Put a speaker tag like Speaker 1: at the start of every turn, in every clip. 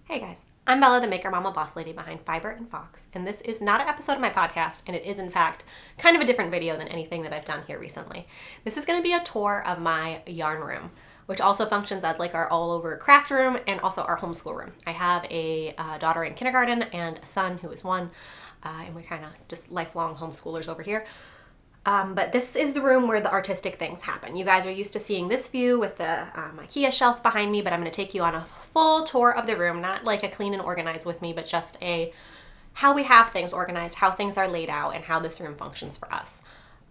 Speaker 1: Hey guys, I'm Bella, the maker mama boss lady behind Fiber and Fox, and this is not an episode of my podcast, and it is in fact kind of a different video than anything that I've done here recently. This is going to be a tour of my yarn room, which also functions as like our all-over craft room and also our homeschool room. I have a daughter in kindergarten and a son who is one, and we're kind of just lifelong homeschoolers over here. But this is the room where the artistic things happen. You guys are used to seeing this view with the IKEA shelf behind me, but I'm going to take you on a full tour of the room, not like a clean and organized with me, but just a how we have things organized, how things are laid out, and how this room functions for us.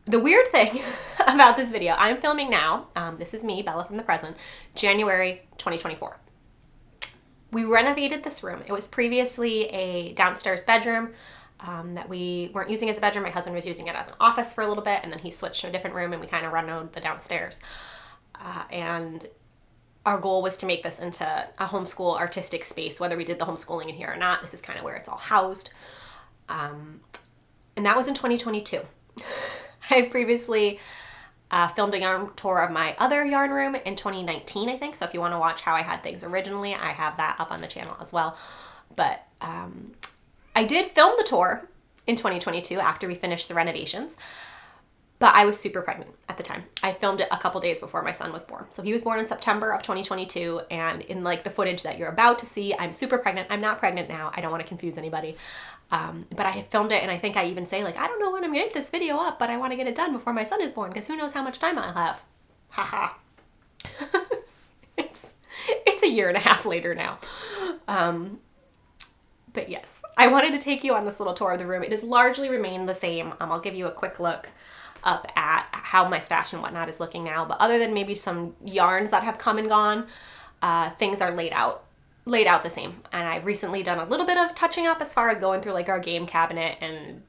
Speaker 1: The weird thing about this video, I'm filming now, this is me, Bella from the present, January 2024. We renovated this room. It was previously a downstairs bedroom that we weren't using as a bedroom. My husband was using it as an office for a little bit, and then he switched to a different room, and we kind of renovated the downstairs. And our goal was to make this into a homeschool artistic space, whether we did the homeschooling in here or not. This is kind of where it's all housed. And that was in 2022. I had previously filmed a yarn tour of my other yarn room in 2019, I think. So if you want to watch how I had things originally, I have that up on the channel as well. But I did film the tour in 2022 after we finished the renovations, but I was super pregnant at the time. I filmed it a couple days before my son was born. So he was born in September of 2022, and in like the footage that you're about to see, I'm super pregnant. I'm not pregnant now. I don't want to confuse anybody. But I had filmed it, and I think I even say like, I don't know when I'm gonna get this video up, but I want to get it done before my son is born, because who knows how much time I'll have. Haha. It's a year and a half later now. But yes, I wanted to take you on this little tour of the room. It has largely remained the same. I'll give you a quick look up at how my stash and whatnot is looking now. But other than maybe some yarns that have come and gone, things are laid out the same. And I've recently done a little bit of touching up as far as going through like our game cabinet and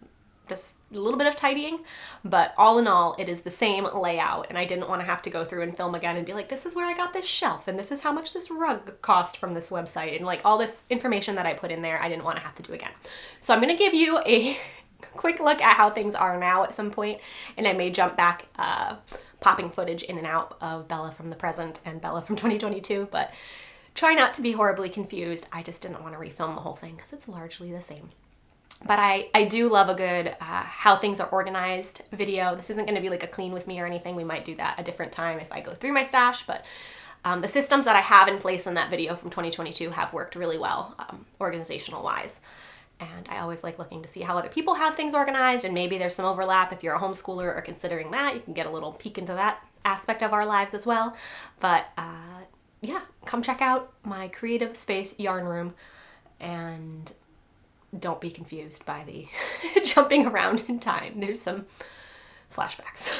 Speaker 1: just a little bit of tidying, but all in all, it is the same layout, and I didn't want to have to go through and film again and be like, this is where I got this shelf, and this is how much this rug cost from this website, and like all this information that I put in there, I didn't want to have to do again. So I'm going to give you a quick look at how things are now at some point, and I may jump back, popping footage in and out of Bella from the present and Bella from 2022, but try not to be horribly confused. I just didn't want to refilm the whole thing because it's largely the same. But I do love a good how things are organized video. This isn't going to be like a clean with me or anything. We might do that a different time if I go through my stash, but the systems that I have in place in that video from 2022 have worked really well, organizational wise. And I always like looking to see how other people have things organized, and maybe there's some overlap. If you're a homeschooler or considering that, you can get a little peek into that aspect of our lives as well. But yeah, come check out my creative space yarn room, and don't be confused by the jumping around in time. There's some flashbacks.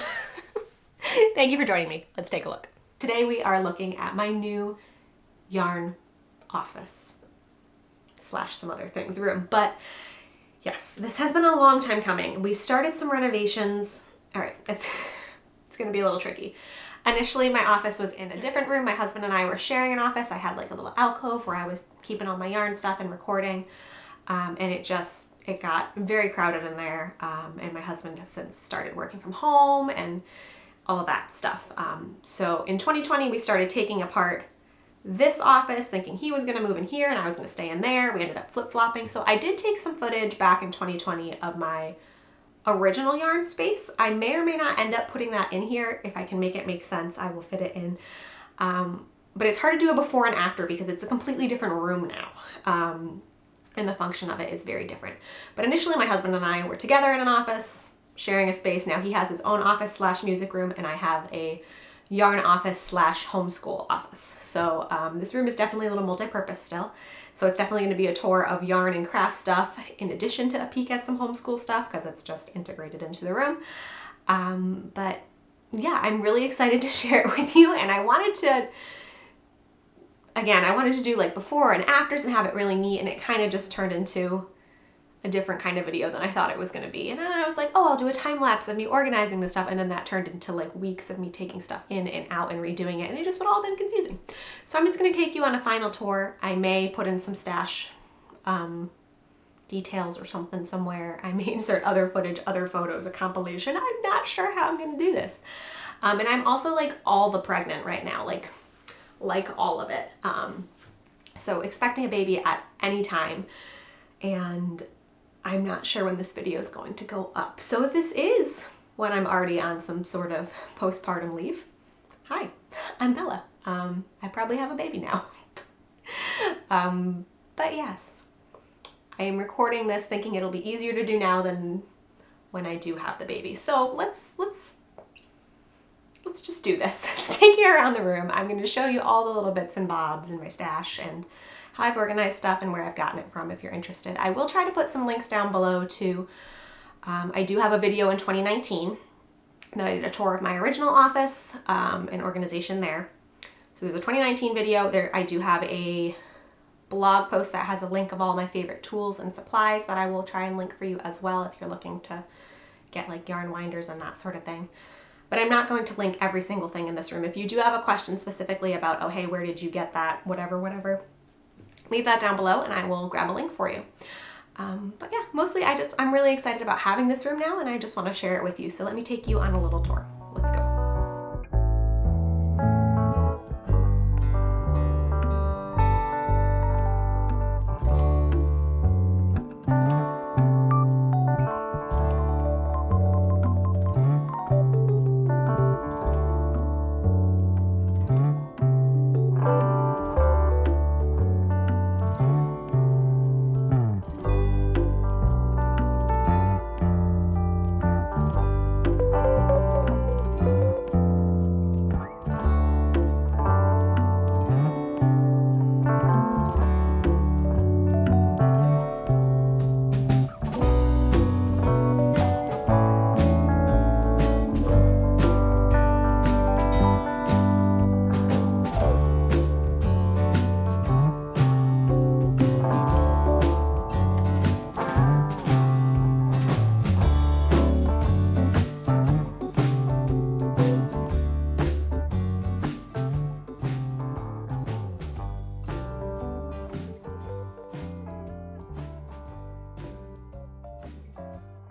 Speaker 1: Thank you for joining me. Let's take a look. Today we are looking at my new yarn office / some other things room. But yes, this has been a long time coming. We started some renovations. All right, it's going to be a little tricky. Initially, my office was in a different room. My husband and I were sharing an office. I had like a little alcove where I was keeping all my yarn stuff and recording. And it got very crowded in there, and my husband has since started working from home and all of that stuff. So in 2020, we started taking apart this office, thinking he was going to move in here and I was going to stay in there. We ended up flip-flopping. So I did take some footage back in 2020 of my original yarn space. I may or may not end up putting that in here. If I can make it make sense, I will fit it in. But it's hard to do a before and after because it's a completely different room now. And the function of it is very different. But initially my husband and I were together in an office, sharing a space. Now he has his own office / music room, and I have a yarn office / homeschool office. So this room is definitely a little multi-purpose still. So it's definitely going to be a tour of yarn and craft stuff in addition to a peek at some homeschool stuff because it's just integrated into the room. But yeah, I'm really excited to share it with you, and I wanted to do like before and afters and have it really neat, and it kind of just turned into a different kind of video than I thought it was going to be. And then I was like, oh, I'll do a time lapse of me organizing this stuff, and then that turned into like weeks of me taking stuff in and out and redoing it, and it just would all been confusing. So I'm just going to take you on a final tour. I may put in some stash details or something somewhere. I may insert other footage, other photos, a compilation. I'm not sure how I'm going to do this. And I'm also like all the pregnant right now, like all of it. So expecting a baby at any time, and I'm not sure when this video is going to go up. So if this is when I'm already on some sort of postpartum leave, hi, I'm Bella. I probably have a baby now. But yes, I am recording this thinking it'll be easier to do now than when I do have the baby. So let's just do this. Let's take you around the room. I'm going to show you all the little bits and bobs in my stash and how I've organized stuff and where I've gotten it from if you're interested. I will try to put some links down below to, I do have a video in 2019 that I did a tour of my original office and organization there. So there's a 2019 video. There I do have a blog post that has a link of all my favorite tools and supplies that I will try and link for you as well if you're looking to get like yarn winders and that sort of thing. But I'm not going to link every single thing in this room. If you do have a question specifically about, oh hey, where did you get that, whatever, leave that down below and I will grab a link for you. But yeah, mostly I'm really excited about having this room now and I just want to share it with you. So let me take you on a little tour. Let's go.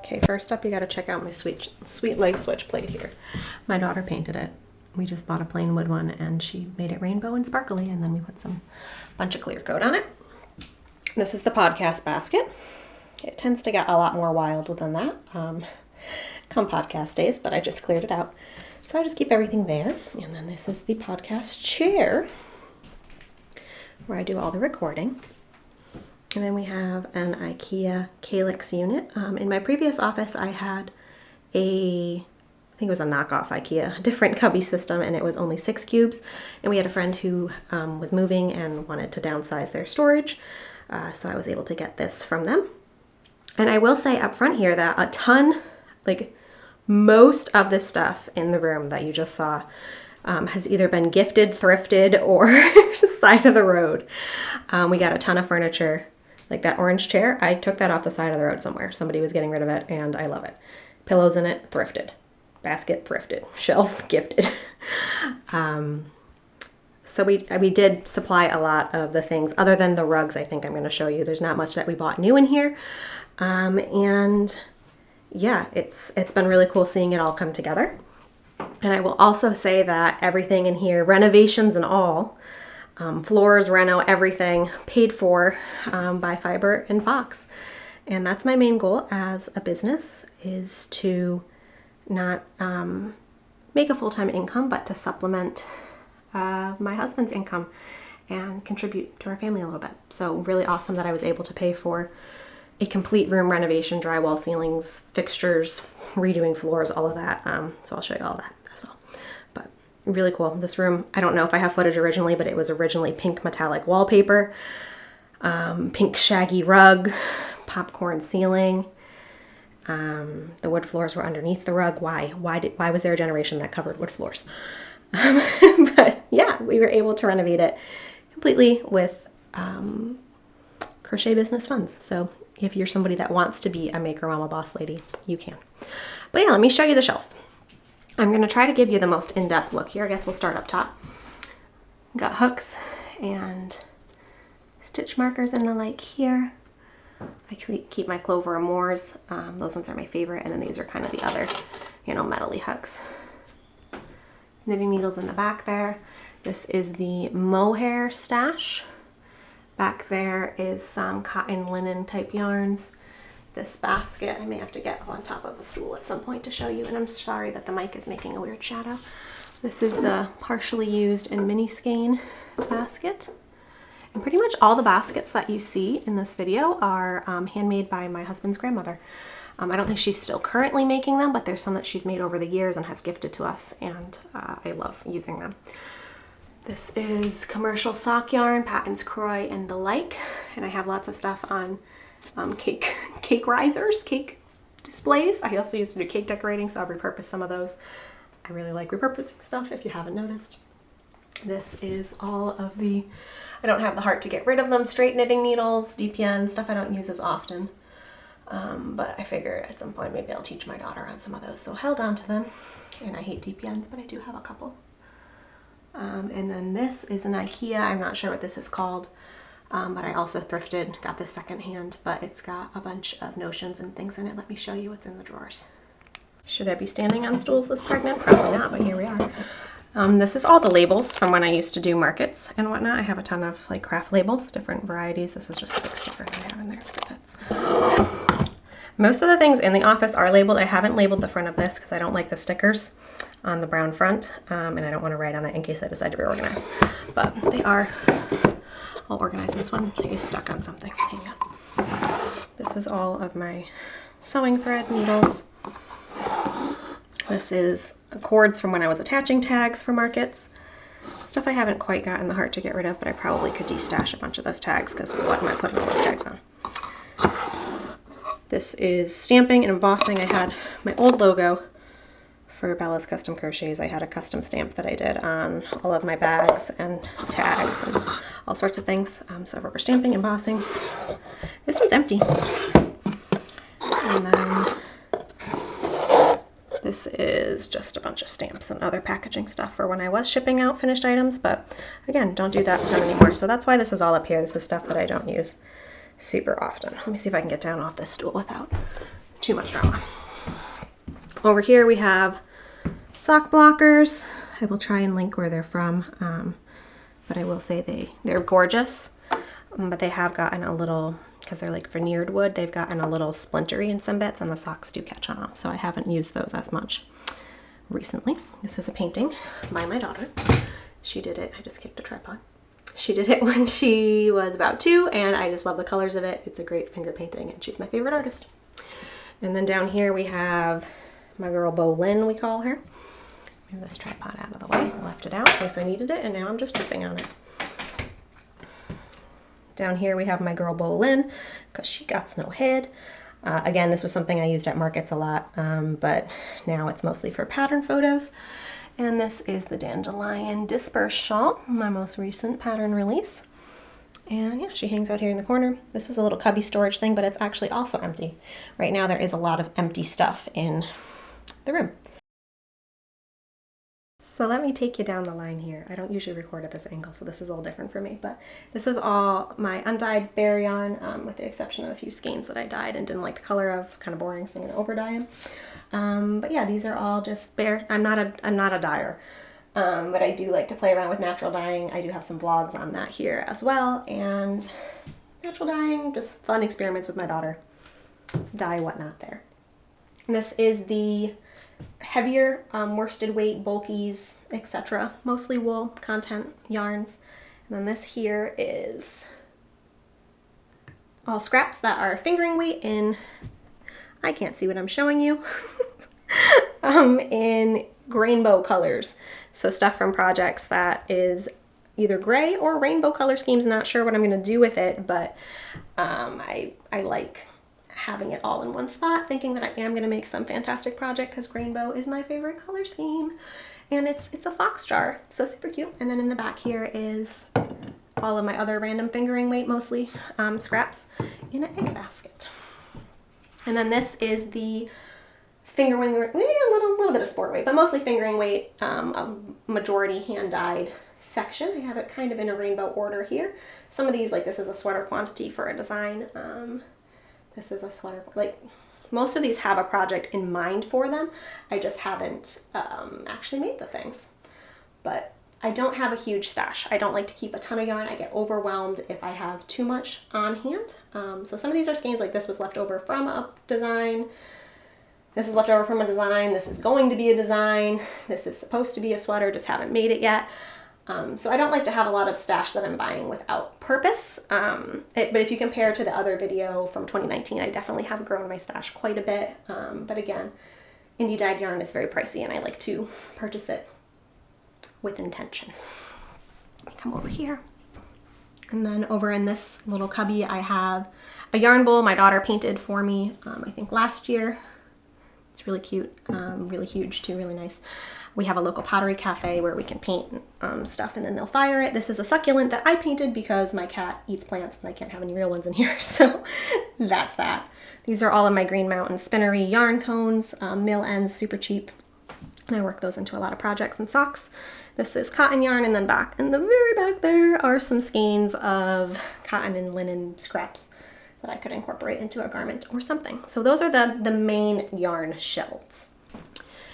Speaker 1: Okay, first up you gotta check out my sweet leg switch plate here. My daughter painted it. We just bought a plain wood one and she made it rainbow and sparkly and then we put some bunch of clear coat on it. This is the podcast basket. It tends to get a lot more wild than that come podcast days, but I just cleared it out. So I just keep everything there. And then this is the podcast chair where I do all the recording. And then we have an IKEA Calyx unit. In my previous office, I had I think it was a knockoff IKEA, different cubby system, and it was only 6 cubes. And we had a friend who was moving and wanted to downsize their storage. So I was able to get this from them. And I will say up front here that a ton, like most of the stuff in the room that you just saw has either been gifted, thrifted, or side of the road. We got a ton of furniture. Like that orange chair, I took that off the side of the road somewhere. Somebody was getting rid of it and I love it. Pillows in it, thrifted. Basket, thrifted. Shelf, gifted. So we did supply a lot of the things other than the rugs. I think I'm going to show you. There's not much that we bought new in here. And yeah, it's been really cool seeing it all come together. And I will also say that everything in here, renovations and all, floors, reno, everything paid for by Fiber and Fox. And that's my main goal as a business, is to not make a full-time income, but to supplement my husband's income and contribute to our family a little bit. So really awesome that I was able to pay for a complete room renovation, drywall, ceilings, fixtures, redoing floors, all of that. So I'll show you all that as well. But really cool. This room, I don't know if I have footage originally, but it was originally pink metallic wallpaper, pink shaggy rug, popcorn ceiling. The wood floors were underneath the rug. Why was there a generation that covered wood floors? But yeah, we were able to renovate it completely with crochet business funds. So if you're somebody that wants to be a maker mama boss lady, you can. But yeah, let me show you the shelf. I'm going to try to give you the most in-depth look here. I guess we'll start up top. Got hooks and stitch markers and the like here. I keep my Clover Amours. Those ones are my favorite. And then these are kind of the other, metally hooks. Knitting needles in the back there. This is the mohair stash. Back there is some cotton linen type yarns. This basket, I may have to get on top of a stool at some point to show you, and I'm sorry that the mic is making a weird shadow. This is the partially used and mini skein basket. And pretty much all the baskets that you see in this video are handmade by my husband's grandmother. I don't think she's still currently making them, but there's some that she's made over the years and has gifted to us, and I love using them. This is commercial sock yarn, patterns, croy, and the like. And I have lots of stuff on cake risers, cake displays. I also used to do cake decorating, so I've repurposed some of those. I really like repurposing stuff, if you haven't noticed. This is all of the, I don't have the heart to get rid of them, straight knitting needles, DPN, stuff I don't use as often. But I figured at some point maybe I'll teach my daughter on some of those, so held on to them. And I hate DPNs, but I do have a couple. And then this is an IKEA. I'm not sure what this is called, but I also thrifted, got this secondhand, but it's got a bunch of notions and things in it. Let me show you what's in the drawers. Should I be standing on stools this pregnant? Probably not, but here we are. This is all the labels from when I used to do markets and whatnot. I have a ton of like craft labels, different varieties. This is just a big sticker that I have in there because it fits. Most of the things in the office are labeled. I haven't labeled the front of this because I don't like the stickers on the brown front, and I don't want to write on it in case I decide to reorganize. But they are, I'll organize this one. It is stuck on something. Hang on. This is all of my sewing thread needles. This is cords from when I was attaching tags for markets. Stuff I haven't quite gotten the heart to get rid of, but I probably could de-stash a bunch of those tags because what am I putting all those tags on? This is stamping and embossing. I had my old logo for Bella's Custom Crochets. I had a custom stamp that I did on all of my bags and tags and all sorts of things. So rubber stamping, embossing. This one's empty. And then this is just a bunch of stamps and other packaging stuff for when I was shipping out finished items, but again, don't do that a ton anymore. So that's why this is all up here. This is stuff that I don't use super often. Let me see if I can get down off this stool without too much drama. Over here we have sock blockers. I will try and link where they're from, but I will say they're gorgeous, but they have gotten a little, because they're like veneered wood, they've gotten a little splintery in some bits and the socks do catch on them, so I haven't used those as much recently. This is a painting by my daughter. She did it, I just kicked a tripod. She did it when she was about 2, and I just love the colors of it. It's a great finger painting, and she's my favorite artist. And then down here we have my girl Bolin, we call her. Move this tripod out of the way. I left it out in case I needed it, and now I'm just tripping on it. Down here we have my girl Bolin, because she got no head. Again, this was something I used at markets a lot, but now it's mostly for pattern photos. And this is the Dandelion Disperse Shawl, my most recent pattern release. And yeah, she hangs out here in the corner. This is a little cubby storage thing, but it's actually also empty. Right now there is a lot of empty stuff in the room. So let me take you down the line here. I don't usually record at this angle, so this is a little different for me, but this is all my undyed bare yarn, with the exception of a few skeins that I dyed and didn't like the color of, kind of boring, so I'm gonna over dye them. But yeah, these are all just bare. I'm not a dyer, but I do like to play around with natural dyeing. I do have some vlogs on that here as well, and natural dyeing, just fun experiments with my daughter, dye whatnot there. And this is the heavier worsted weight, bulkies, etc. Mostly wool content yarns. And then this here is all scraps that are fingering weight in, I can't see what I'm showing you, in rainbow colors. So stuff from projects that is either gray or rainbow color schemes. Not sure what I'm going to do with it, but I like having it all in one spot, thinking that I am going to make some fantastic project because rainbow is my favorite color scheme. And it's a fox jar, so super cute. And then in the back here is all of my other random fingering weight, mostly scraps, in an egg basket. And then this is the fingering, maybe a little bit of sport weight, but mostly fingering weight, a majority hand dyed section. I have it kind of in a rainbow order here. Some of these, like this is a sweater quantity for a design. This is a sweater, like most of these have a project in mind for them. I just haven't actually made the things. But I don't have a huge stash. I don't like to keep a ton of yarn. I get overwhelmed if I have too much on hand. So some of these are skeins, like this was left over from a design. This is left over from a design. This is going to be a design. This is supposed to be a sweater, just haven't made it yet. So I don't like to have a lot of stash that I'm buying without purpose. But if you compare to the other video from 2019, I definitely have grown my stash quite a bit. But again, indie dyed yarn is very pricey and I like to purchase it with intention. Let me come over here. And then over in this little cubby, I have a yarn bowl my daughter painted for me, I think last year. It's really cute, really huge too, really nice. We have a local pottery cafe where we can paint stuff and then they'll fire it. This is a succulent that I painted because my cat eats plants and I can't have any real ones in here, so that's that. These are all of my Green Mountain Spinnery yarn cones, mill ends, super cheap. I work those into a lot of projects and socks. This is cotton yarn, and then back in the very back there are some skeins of cotton and linen scraps that I could incorporate into a garment or something. So those are the main yarn shelves.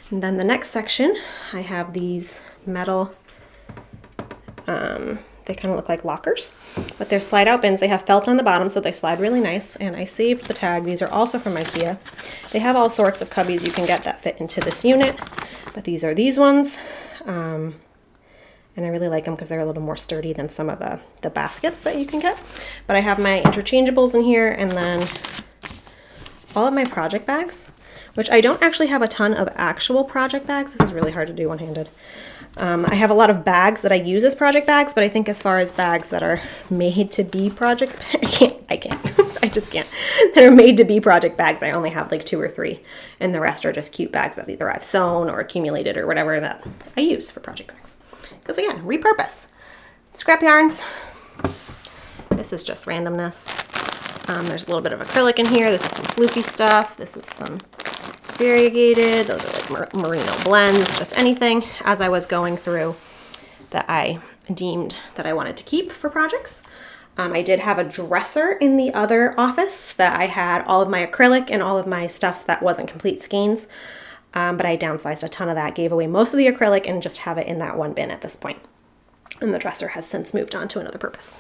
Speaker 1: And then the next section, I have these metal, they kind of look like lockers, but they're slide out bins. They have felt on the bottom, so they slide really nice, and I saved the tag. These are also from IKEA. They have all sorts of cubbies you can get that fit into this unit, but these are these ones. And I really like them because they're a little more sturdy than some of the baskets that you can get. But I have my interchangeables in here, and then all of my project bags, which I don't actually have a ton of actual project bags. This is really hard to do one-handed. I have a lot of bags that I use as project bags, but I think as far as bags that are made to be project, I just can't. That are made to be project bags, I only have like 2 or 3, and the rest are just cute bags that either I've sewn or accumulated or whatever that I use for project bags. Because again, repurpose. Scrap yarns. This is just randomness. There's a little bit of acrylic in here. This is some floofy stuff. This is some variegated. Those are like merino blends, just anything as I was going through that I deemed that I wanted to keep for projects. I did have a dresser in the other office that I had all of my acrylic and all of my stuff that wasn't complete skeins. But I downsized a ton of that, gave away most of the acrylic, and just have it in that one bin at this point. And the dresser has since moved on to another purpose.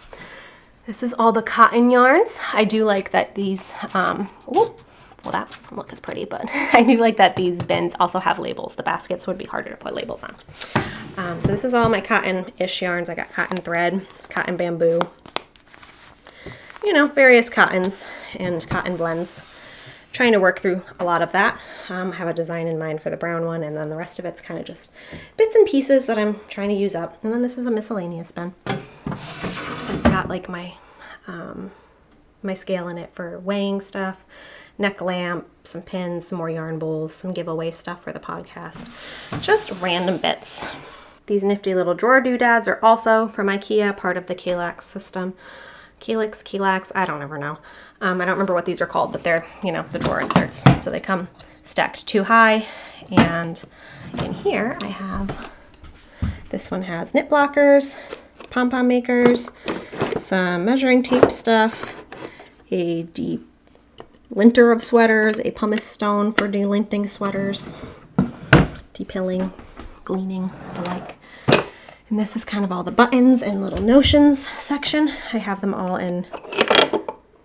Speaker 1: This is all the cotton yarns. I do like that these, well, that doesn't look as pretty, but I do like that these bins also have labels. The baskets would be harder to put labels on. So this is all my cotton-ish yarns. I got cotton thread, cotton bamboo, you know, various cottons and cotton blends. Trying to work through a lot of that. I have a design in mind for the brown one, and then the rest of it's kind of just bits and pieces that I'm trying to use up. And then this is a miscellaneous bin. It's got like my my scale in it for weighing stuff, neck lamp, some pins, some more yarn bowls, some giveaway stuff for the podcast. Just random bits. These nifty little drawer doodads are also from IKEA, part of the Kallax system. Kallax, I don't ever know. I don't remember what these are called, but they're, you know, the drawer inserts. So they come stacked 2 high. And in here I have, this one has knit blockers, pom-pom makers, some measuring tape stuff, a deep linter of sweaters, a pumice stone for delinting sweaters, depilling, gleaning, the like. And this is kind of all the buttons and little notions section. I have them all in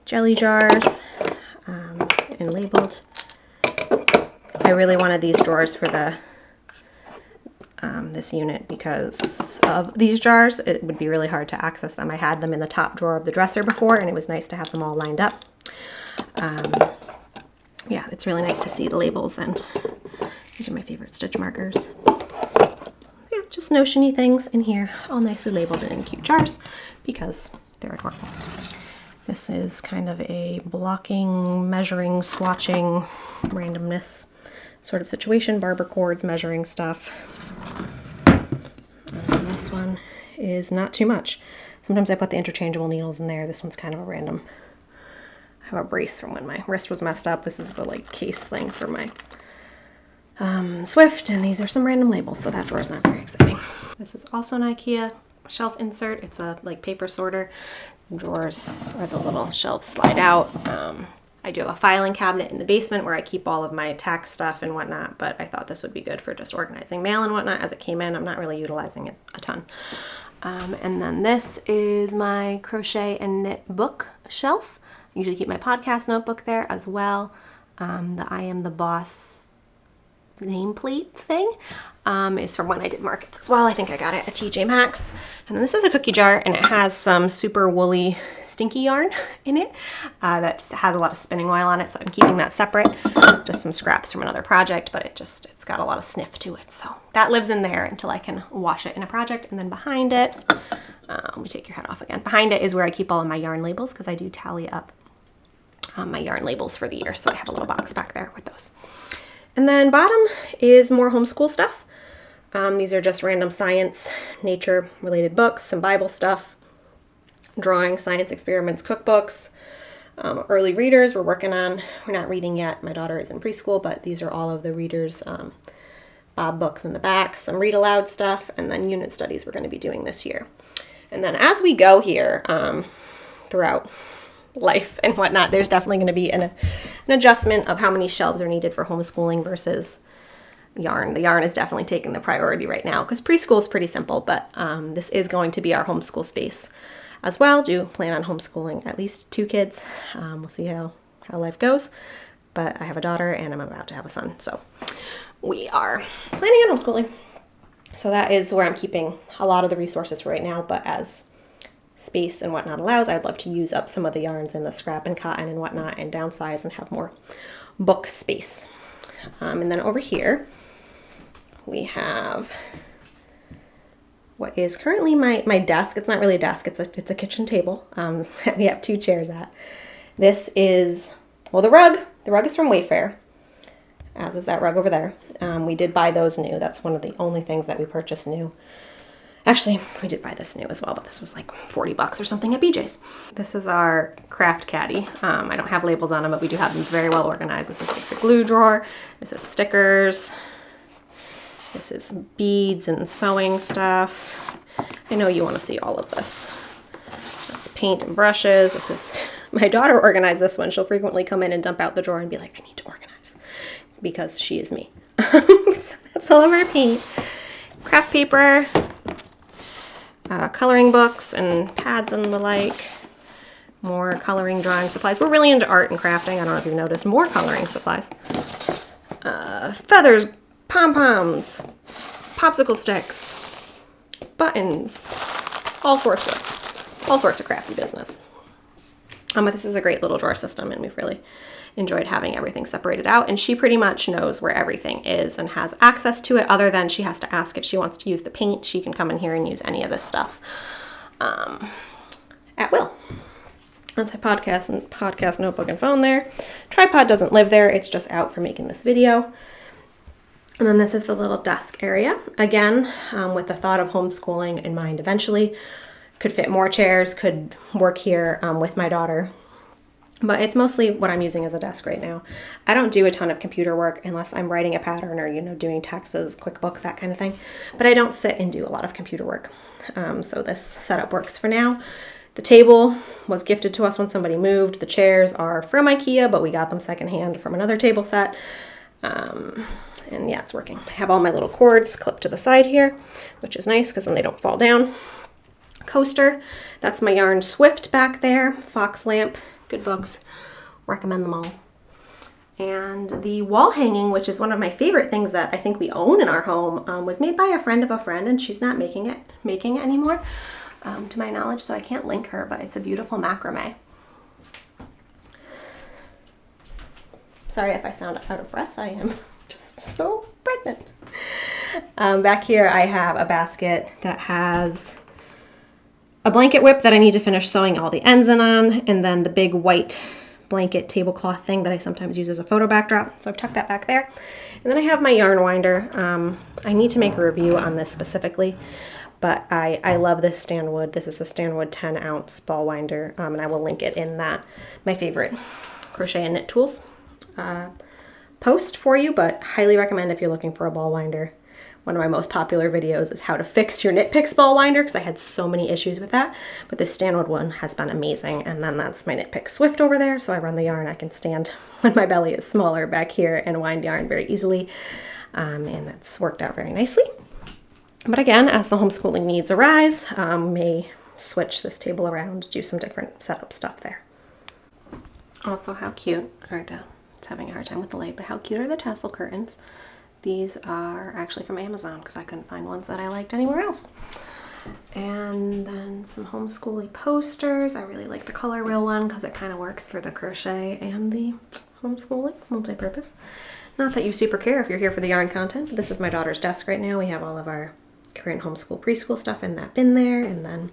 Speaker 1: jelly jars and labeled. I really wanted these drawers for the this unit because of these jars. It would be really hard to access them. I had them in the top drawer of the dresser before, and it was nice to have them all lined up. Yeah, it's really nice to see the labels, and these are my favorite stitch markers. Yeah, just notion-y things in here, all nicely labeled and in cute jars because they're adorable. This is kind of a blocking, measuring, swatching, randomness sort of situation. Barber cords, measuring stuff. And this one is not too much. Sometimes I put the interchangeable needles in there. This one's kind of a random. I have a brace from when my wrist was messed up. This is the like case thing for my Swift, and these are some random labels, so that drawer's not very exciting. This is also an IKEA shelf insert. It's a like paper sorter. The drawers or the little shelves slide out. I do have a filing cabinet in the basement where I keep all of my tax stuff and whatnot, but I thought this would be good for just organizing mail and whatnot as it came in. I'm not really utilizing it a ton. And then this is my crochet and knit book shelf. I usually keep my podcast notebook there as well. The I Am the Boss nameplate thing is from when I did markets as well. I think I got it at TJ Maxx. And then this is a cookie jar, and it has some super woolly stinky yarn in it that has a lot of spinning oil on it, so I'm keeping that separate. Just some scraps from another project, but it's got a lot of sniff to it, so that lives in there until I can wash it in a project. And then behind it, let me take your head off again. Behind it is where I keep all of my yarn labels, because I do tally up my yarn labels for the year, so I have a little box back there with those. And then bottom is more homeschool stuff. These are just random science, nature related books, some Bible stuff, drawing, science experiments, cookbooks, early readers we're working on. We're not reading yet. My daughter is in preschool, but these are all of the readers' books in the back, some read aloud stuff, and then unit studies we're going to be doing this year. And then as we go here throughout life and whatnot, there's definitely going to be an adjustment of how many shelves are needed for homeschooling versus yarn. The yarn is definitely taking the priority right now because preschool is pretty simple, but this is going to be our homeschool space as well. Do plan on homeschooling at least 2 kids. We'll see how life goes, but I have a daughter and I'm about to have a son, so we are planning on homeschooling. So that is where I'm keeping a lot of the resources for right now, but as space and whatnot allows, I'd love to use up some of the yarns and the scrap and cotton and whatnot and downsize and have more book space. And then over here we have what is currently my desk. It's not really a desk, it's a kitchen table that we have 2 chairs at. This is, well, the rug is from Wayfair, as is that rug over there. We did buy those new. That's one of the only things that we purchased new. Actually, we did buy this new as well, but this was like $40 or something at BJ's. This is our craft caddy. I don't have labels on them, but we do have them very well organized. This is like the glue drawer. This is stickers. This is beads and sewing stuff. I know you want to see all of this. That's paint and brushes. This is, my daughter organized this one. She'll frequently come in and dump out the drawer and be like, I need to organize, because she is me. So that's all of our paint. Craft paper. Coloring books and pads and the like. More coloring, drawing supplies. We're really into art and crafting. I don't know if you've noticed. More coloring supplies. Feathers, pom-poms, popsicle sticks, buttons, all sorts of crafty business. But this is a great little drawer system, and we've really enjoyed having everything separated out, and she pretty much knows where everything is and has access to it, other than she has to ask if she wants to use the paint. She can come in here and use any of this stuff at will. That's a podcast notebook and phone there. Tripod doesn't live there, it's just out for making this video. And then this is the little desk area. Again, with the thought of homeschooling in mind eventually. Could fit more chairs, could work here with my daughter. But it's mostly what I'm using as a desk right now. I don't do a ton of computer work unless I'm writing a pattern or, doing taxes, QuickBooks, that kind of thing. But I don't sit and do a lot of computer work. So this setup works for now. The table was gifted to us when somebody moved. The chairs are from IKEA, but we got them secondhand from another table set. And yeah, it's working. I have all my little cords clipped to the side here, which is nice because then they don't fall down. Coaster, that's my yarn Swift back there. Fox lamp. Good books, recommend them all. And the wall hanging, which is one of my favorite things that I think we own in our home, was made by a friend of a friend, and she's not making it anymore, to my knowledge, so I can't link her, but it's a beautiful macrame. Sorry if I sound out of breath, I am just so pregnant. Back here I have a basket that has a blanket whip that I need to finish sewing all the ends in on, and then the big white blanket tablecloth thing that I sometimes use as a photo backdrop. So I've tucked that back there. And then I have my yarn winder. I need to make a review on this specifically, but I love this Stanwood. This is a Stanwood 10-ounce ball winder, and I will link it in my favorite crochet and knit tools post for you, but highly recommend if you're looking for a ball winder one of my most popular videos is how to fix your Knit Picks ball winder, because I had so many issues with that. But this Stanwood one has been amazing. And then that's my Knit Pick Swift over there, so I run the yarn. I can stand when my belly is smaller back here and wind yarn very easily. And that's worked out very nicely. But again, as the homeschooling needs arise, may switch this table around, do some different setup stuff there. Also, how cute are it's having a hard time with the light, but how cute are the tassel curtains? These are actually from Amazon because I couldn't find ones that I liked anywhere else. And then some homeschooly posters. I really like the color wheel one because it kind of works for the crochet and the homeschooling, multi-purpose. Not that you super care if you're here for the yarn content, but this is my daughter's desk right now. We have all of our current homeschool preschool stuff in that bin there. And then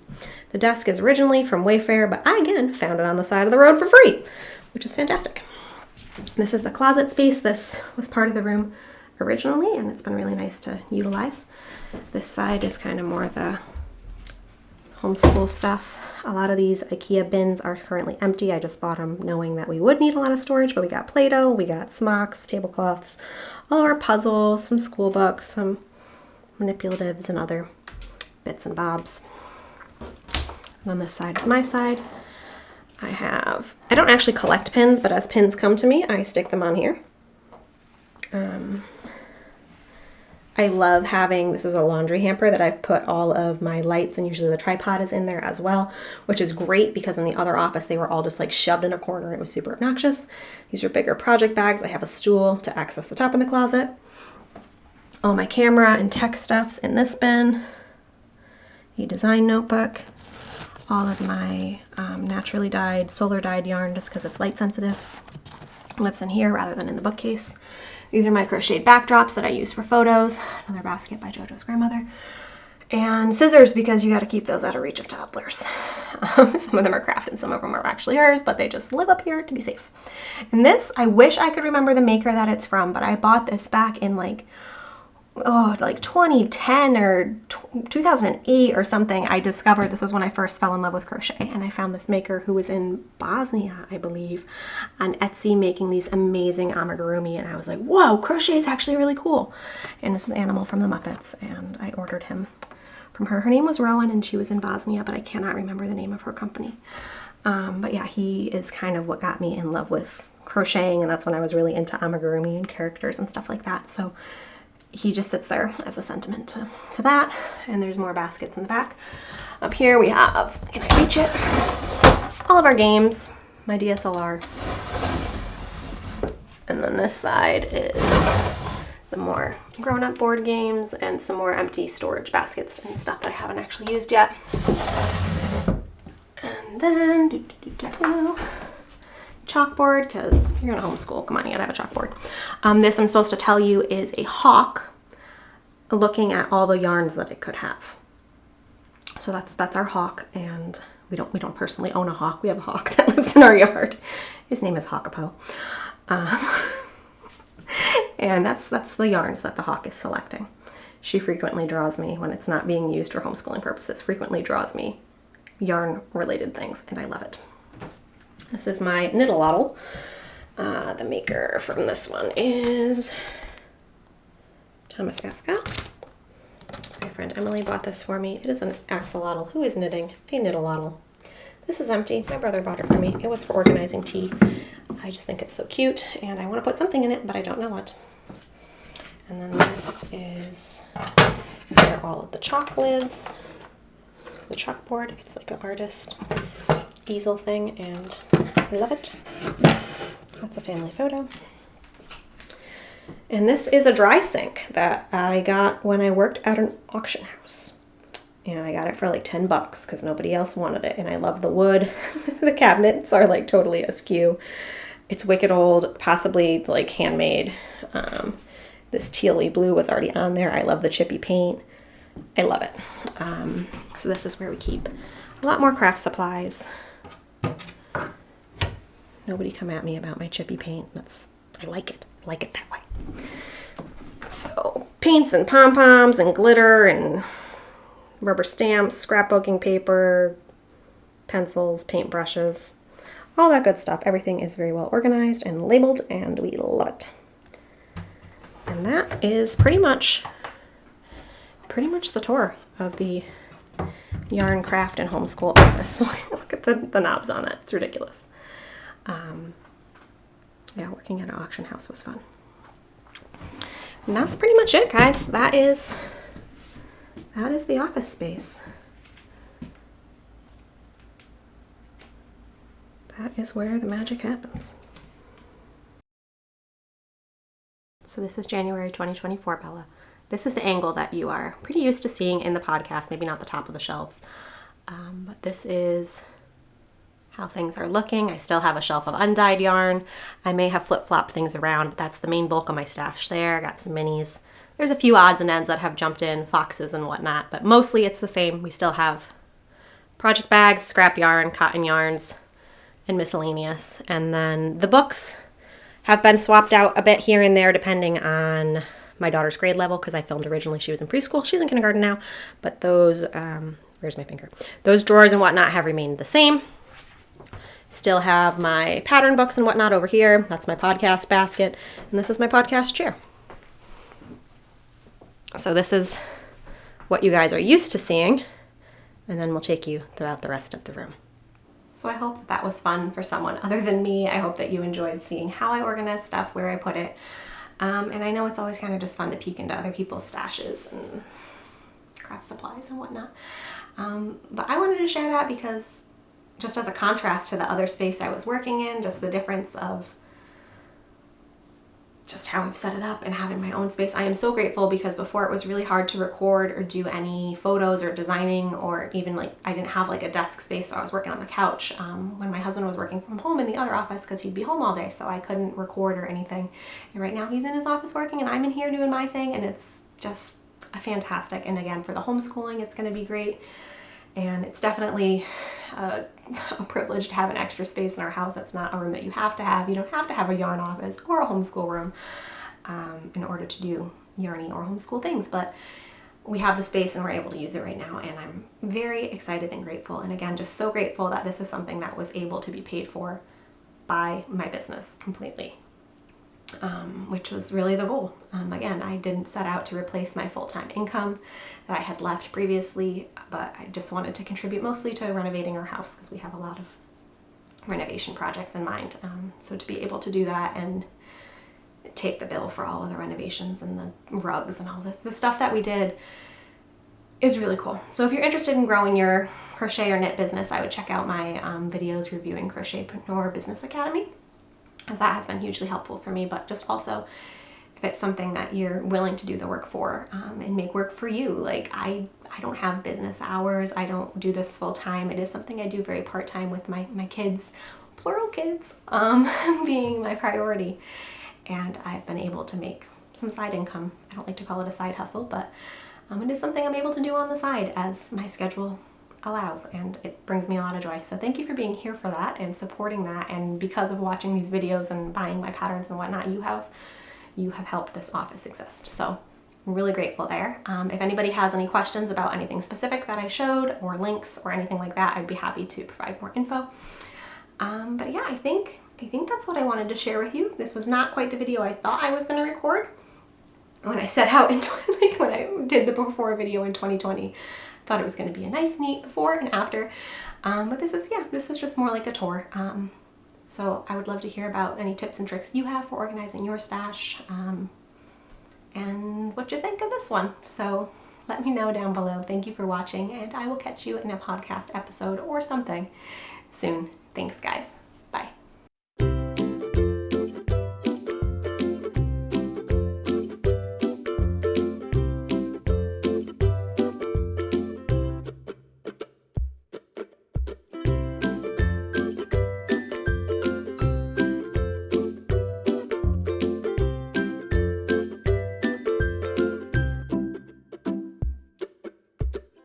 Speaker 1: the desk is originally from Wayfair, but I again found it on the side of the road for free, which is fantastic. This is the closet space. This was part of the room originally, and it's been really nice to utilize. This side is kind of more the homeschool stuff. A lot of these IKEA bins are currently empty. I just bought them knowing that we would need a lot of storage, but we got Play-Doh, we got smocks, tablecloths, all of our puzzles, some school books, some manipulatives, and other bits and bobs. And on this side is my side. I don't actually collect pins, but as pins come to me, I stick them on here. I love having, this is a laundry hamper that I've put all of my lights, and usually the tripod is in there as well, which is great because in the other office they were all just like shoved in a corner. It was super obnoxious. These are bigger project bags. I have a stool to access the top of the closet. All my camera and tech stuff's in this bin. A design notebook. All of my naturally dyed, solar dyed yarn, just because it's light sensitive, lives in here rather than in the bookcase. These are my crocheted backdrops that I use for photos. Another basket by JoJo's grandmother. And scissors, because you got to keep those out of reach of toddlers. Some of them are crafted, some of them are actually hers, but they just live up here to be safe. And this, I wish I could remember the maker that it's from, but I bought this back in like 2010 or 2008 or something. I discovered this was when I first fell in love with crochet, and I found this maker who was in Bosnia, I believe, on Etsy, making these amazing amigurumi, and I was like, whoa, crochet is actually really cool. And this is Animal from the Muppets, and I ordered him from her. Her name was Rowan, and she was in Bosnia, but I cannot remember the name of her company. But yeah, he is kind of what got me in love with crocheting, and that's when I was really into amigurumi and characters and stuff like that. So he just sits there as a sentiment to that. And there's more baskets in the back. Up here we have, can I reach it? All of our games, my DSLR. And then this side is the more grown-up board games and some more empty storage baskets and stuff that I haven't actually used yet. And then, chalkboard, because you're gonna homeschool. Come on, you gotta have a chalkboard. This, I'm supposed to tell you, is a hawk looking at all the yarns that it could have. So that's our hawk, and we don't personally own a hawk. We have a hawk that lives in our yard. His name is Hawkapo. And that's the yarns that the hawk is selecting. She frequently draws me, when it's not being used for homeschooling purposes, frequently draws me yarn related things, and I love it. This is my Knit-a-Loddle. The maker from this one is Thomas Gascott. My friend Emily bought this for me. It is an axolotl. Who is knitting? A Knit-a-Loddle. This is empty. My brother bought it for me. It was for organizing tea. I just think it's so cute, and I want to put something in it, but I don't know what. And then this is where all of the chalk lives. The chalkboard. It's like an artist easel thing, and I love it. That's a family photo. And this is a dry sink that I got when I worked at an auction house. And I got it for like $10 because nobody else wanted it. And I love the wood. The cabinets are like totally askew. It's wicked old, possibly like handmade. This tealy blue was already on there. I love the chippy paint. I love it. So this is where we keep a lot more craft supplies. Nobody come at me about my chippy paint. I like it. I like it that way. So paints and pom-poms and glitter and rubber stamps, scrapbooking paper, pencils, paint brushes, all that good stuff. Everything is very well organized and labeled, and we love it. And that is pretty much pretty much the tour of the yarn, craft, and homeschool office. Look at the knobs on that. It's ridiculous. Yeah, working at an auction house was fun. And that's pretty much it, guys. That is the office space. That is where the magic happens. So this is January 2024, Bella. This is the angle that you are pretty used to seeing in the podcast, maybe not the top of the shelves. But this is how things are looking. I still have a shelf of undyed yarn. I may have flip-flopped things around, but that's the main bulk of my stash there. I got some minis. There's a few odds and ends that have jumped in, foxes and whatnot, but mostly it's the same. We still have project bags, scrap yarn, cotton yarns, and miscellaneous. And then the books have been swapped out a bit here and there depending on my daughter's grade level, because I filmed originally she was in preschool. She's in kindergarten now, but those, where's my finger? Those drawers and whatnot have remained the same. Still have my pattern books and whatnot over here. That's my podcast basket, and this is my podcast chair. So this is what you guys are used to seeing, and then we'll take you throughout the rest of the room. So I hope that was fun for someone other than me. I hope that you enjoyed seeing how I organize stuff, where I put it. And I know it's always kind of just fun to peek into other people's stashes and craft supplies and whatnot. But I wanted to share that because just as a contrast to the other space I was working in, just the difference of just how I've set it up and having my own space. I am so grateful because before it was really hard to record or do any photos or designing, or even like I didn't have like a desk space, so I was working on the couch when my husband was working from home in the other office because he'd be home all day, so I couldn't record or anything. And right now he's in his office working and I'm in here doing my thing, and it's just fantastic. And again, for the homeschooling, it's going to be great. And it's definitely a privilege to have an extra space in our house. That's not a room that you have to have. You don't have to have a yarn office or a homeschool room in order to do yarny or homeschool things. But we have the space and we're able to use it right now. And I'm very excited and grateful. And again, just so grateful that this is something that was able to be paid for by my business completely. Which was really the goal. Again, I didn't set out to replace my full-time income that I had left previously, but I just wanted to contribute mostly to renovating our house because we have a lot of renovation projects in mind. So to be able to do that and take the bill for all of the renovations and the rugs and all the stuff that we did is really cool. So if you're interested in growing your crochet or knit business, I would check out my videos reviewing Crochetpreneur Business Academy, as that has been hugely helpful for me. But just also, if it's something that you're willing to do the work for and make work for you, like I don't have business hours, I don't do this full time. It is something I do very part-time with my kids, plural kids, being my priority. And I've been able to make some side income. I don't like to call it a side hustle, but it is something I'm able to do on the side as my schedule allows, and it brings me a lot of joy. So thank you for being here for that and supporting that. And because of watching these videos and buying my patterns and whatnot, you have helped this office exist. So I'm really grateful there. If anybody has any questions about anything specific that I showed or links or anything like that, I'd be happy to provide more info. But yeah, I think that's what I wanted to share with you. This was not quite the video I thought I was going to record when I set out in when I did the before video in 2020. Thought it was going to be a nice, neat before and after, but this is just more like a tour. So I would love to hear about any tips and tricks you have for organizing your stash, and what you think of this one. So let me know down below. Thank you for watching, and I will catch you in a podcast episode or something soon. Thanks, guys.